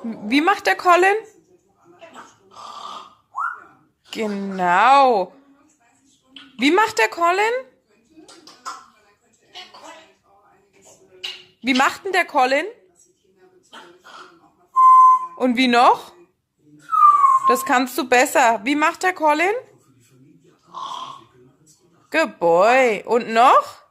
Wie macht der Colin? Genau. Wie macht der Colin? Wie macht denn der Colin? Und wie noch? Das kannst du besser. Wie macht der Colin? Good boy. Und noch?